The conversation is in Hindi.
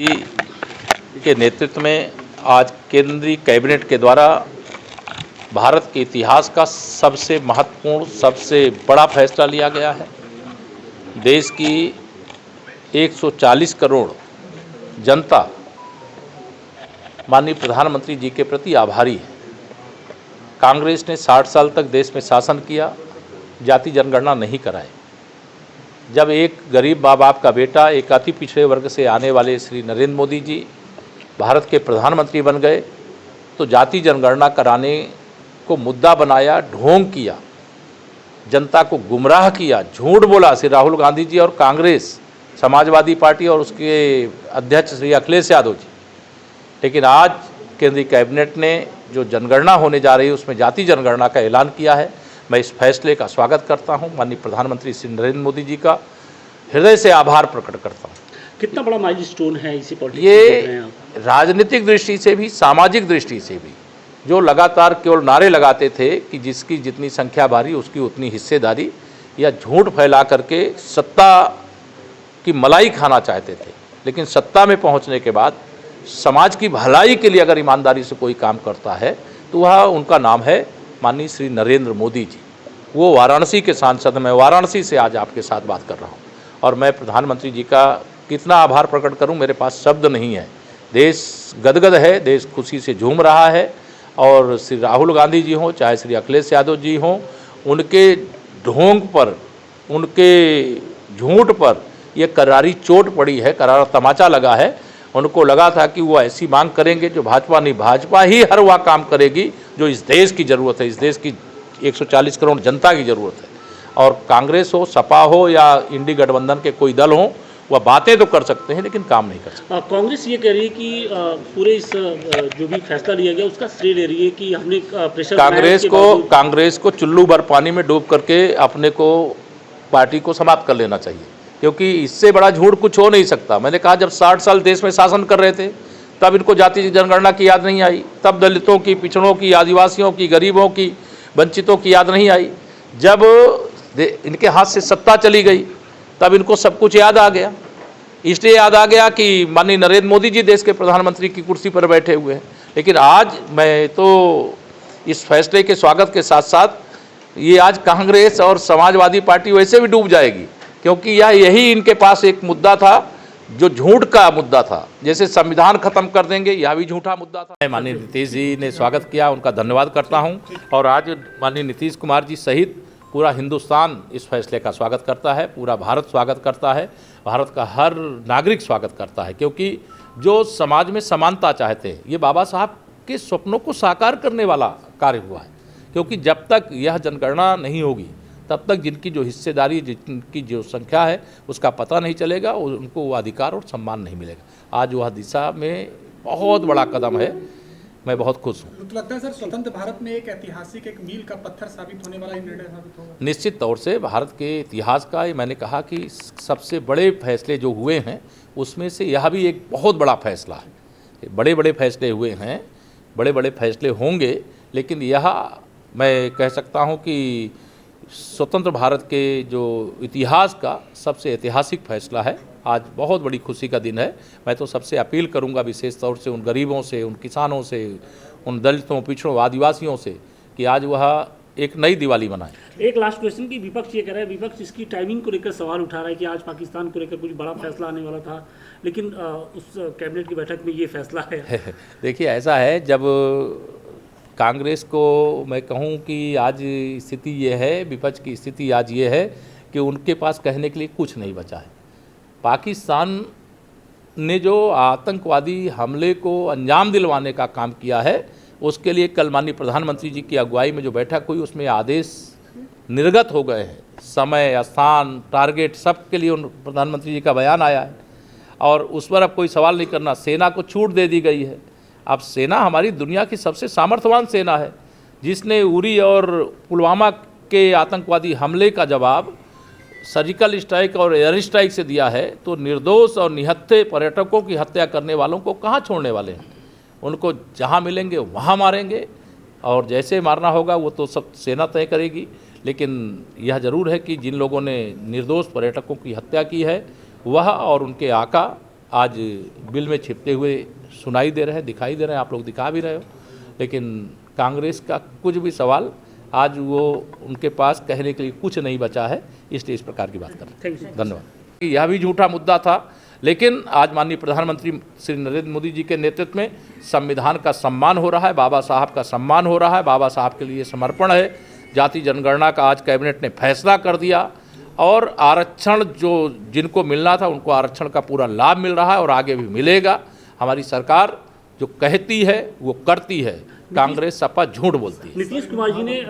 जी के नेतृत्व में आज केंद्रीय कैबिनेट के द्वारा भारत के इतिहास का सबसे महत्वपूर्ण, सबसे बड़ा फैसला लिया गया है। देश की 140 करोड़ जनता माननीय प्रधानमंत्री जी के प्रति आभारी है। कांग्रेस ने 60 साल तक देश में शासन किया, जाति जनगणना नहीं कराई। जब एक गरीब माँ बाप का बेटा, एक अति पिछड़े वर्ग से आने वाले श्री नरेंद्र मोदी जी भारत के प्रधानमंत्री बन गए तो जाति जनगणना कराने को मुद्दा बनाया, ढोंग किया, जनता को गुमराह किया, झूठ बोला श्री राहुल गांधी जी और कांग्रेस, समाजवादी पार्टी और उसके अध्यक्ष श्री अखिलेश यादव जी। लेकिन आज केंद्रीय कैबिनेट ने जो जनगणना होने जा रही है उसमें जाति जनगणना का ऐलान किया है। मैं इस फैसले का स्वागत करता हूं। माननीय प्रधानमंत्री श्री नरेंद्र मोदी जी का हृदय से आभार प्रकट करता हूं। कितना बड़ा माइलस्टोन है इसी पॉलिटिक्स ये राजनीतिक दृष्टि से भी, सामाजिक दृष्टि से भी, जो लगातार केवल नारे लगाते थे कि जिसकी जितनी संख्या भारी उसकी उतनी हिस्सेदारी, या झूठ फैला करके सत्ता की मलाई खाना चाहते थे, लेकिन सत्ता में पहुंचने के बाद समाज की भलाई के लिए अगर ईमानदारी से कोई काम करता है तो वह उनका नाम है माननीय श्री नरेंद्र मोदी जी। वो वाराणसी के सांसद, मैं वाराणसी से आज आपके साथ बात कर रहा हूँ और मैं प्रधानमंत्री जी का कितना आभार प्रकट करूँ, मेरे पास शब्द नहीं है। देश गदगद है, देश खुशी से झूम रहा है और श्री राहुल गांधी जी हों चाहे श्री अखिलेश यादव जी हों, उनके ढोंग पर, उनके झूठ पर ये करारी चोट पड़ी है, करारा तमाचा लगा है। उनको लगा था कि वो ऐसी मांग करेंगे जो भाजपा नहीं, भाजपा ही हर वह काम करेगी जो इस देश की ज़रूरत है, इस देश की 140 करोड़ जनता की ज़रूरत है। और कांग्रेस हो, सपा हो या इंडी गठबंधन के कोई दल हो, वह बातें तो कर सकते हैं लेकिन काम नहीं कर सकते। कांग्रेस ये कह रही है कि पूरे इस जो भी फैसला लिया गया उसका श्रेय ले रही है कि हमने प्रेशर कांग्रेस को चुल्लू भर पानी में डूब करके अपने को, पार्टी को समाप्त कर लेना चाहिए, क्योंकि इससे बड़ा झूठ कुछ हो नहीं सकता। मैंने कहा जब 60 साल देश में शासन कर रहे थे तब इनको जाति जनगणना की याद नहीं आई, तब दलितों की, पिछड़ों की, आदिवासियों की, गरीबों की, वंचितों की याद नहीं आई। जब इनके हाथ से सत्ता चली गई तब इनको सब कुछ याद आ गया। इसलिए याद आ गया कि माननीय नरेंद्र मोदी जी देश के प्रधानमंत्री की कुर्सी पर बैठे हुए हैं। लेकिन आज मैं तो इस फैसले के स्वागत के साथ साथ ये आज कांग्रेस और समाजवादी पार्टी वैसे भी डूब जाएगी, क्योंकि यही इनके पास एक मुद्दा था जो झूठ का मुद्दा था। जैसे संविधान खत्म कर देंगे, यह भी झूठा मुद्दा था। माननीय नीतीश जी ने स्वागत किया, उनका धन्यवाद करता हूं और आज माननीय नीतीश कुमार जी सहित पूरा हिंदुस्तान इस फैसले का स्वागत करता है, पूरा भारत स्वागत करता है, भारत का हर नागरिक स्वागत करता है, क्योंकि जो समाज में समानता चाहते हैं ये बाबा साहब के स्वप्नों को साकार करने वाला कार्य हुआ है। क्योंकि जब तक यह जनगणना नहीं होगी तब तक जिनकी जो हिस्सेदारी, जिनकी जो संख्या है उसका पता नहीं चलेगा और उनको वो अधिकार और सम्मान नहीं मिलेगा। आज वह दिशा में बहुत बड़ा कदम है, मैं बहुत खुश हूँ। तो लगता है सर स्वतंत्र भारत में एक ऐतिहासिक, एक मील का पत्थर साबित होने वाला निर्णय साबित होगा। निश्चित तौर से भारत के इतिहास का, मैंने कहा कि सबसे बड़े फैसले जो हुए हैं उसमें से यह भी एक बहुत बड़ा फैसला है। बड़े बड़े फैसले हुए हैं, बड़े बड़े फैसले होंगे, लेकिन यह मैं कह सकता हूँ कि स्वतंत्र भारत के जो इतिहास का सबसे ऐतिहासिक फैसला है। आज बहुत बड़ी खुशी का दिन है। मैं तो सबसे अपील करूंगा विशेष तौर से उन गरीबों से, उन किसानों से, उन दलितों, पिछड़ों, आदिवासियों से कि आज वह एक नई दिवाली मनाएं। एक लास्ट क्वेश्चन की विपक्ष ये कह रहा है, विपक्ष इसकी टाइमिंग को लेकर सवाल उठा रहा है कि आज पाकिस्तान को लेकर कुछ बड़ा फैसला आने वाला था, लेकिन उस कैबिनेट की बैठक में ये फैसला है। देखिए ऐसा है, जब कांग्रेस को मैं कहूं कि आज स्थिति ये है, विपक्ष की स्थिति आज ये है कि उनके पास कहने के लिए कुछ नहीं बचा है। पाकिस्तान ने जो आतंकवादी हमले को अंजाम दिलवाने का काम किया है उसके लिए कल माननीय प्रधानमंत्री जी की अगुवाई में जो बैठक हुई उसमें आदेश निर्गत हो गए हैं। समय, स्थान, टारगेट सब के लिए उन प्रधानमंत्री जी का बयान आया है और उस पर अब कोई सवाल नहीं करना। सेना को छूट दे दी गई है। अब सेना हमारी दुनिया की सबसे सामर्थ्यवान सेना है, जिसने उरी और पुलवामा के आतंकवादी हमले का जवाब सर्जिकल स्ट्राइक और एयर स्ट्राइक से दिया है। तो निर्दोष और निहत्थे पर्यटकों की हत्या करने वालों को कहाँ छोड़ने वाले हैं? उनको जहाँ मिलेंगे वहाँ मारेंगे और जैसे मारना होगा वो तो सब सेना तय करेगी। लेकिन यह जरूर है कि जिन लोगों ने निर्दोष पर्यटकों की हत्या की है वह और उनके आका आज बिल में छिपते हुए सुनाई दे रहे हैं, दिखाई दे रहे हैं, आप लोग दिखा भी रहे हो। लेकिन कांग्रेस का कुछ भी सवाल आज वो उनके पास कहने के लिए कुछ नहीं बचा है, इसलिए इस प्रकार की बात कर रहे हैं। धन्यवाद। यह भी झूठा मुद्दा था, लेकिन आज माननीय प्रधानमंत्री श्री नरेंद्र मोदी जी के नेतृत्व में संविधान का सम्मान हो रहा है, बाबा साहब का सम्मान हो रहा है, बाबा साहब के लिए समर्पण है। जाति जनगणना का आज कैबिनेट ने फैसला कर दिया और आरक्षण जो जिनको मिलना था उनको आरक्षण का पूरा लाभ मिल रहा है और आगे भी मिलेगा। हमारी सरकार जो कहती है वो करती है, कांग्रेस सपा झूठ बोलती है। नीतीश कुमार जी ने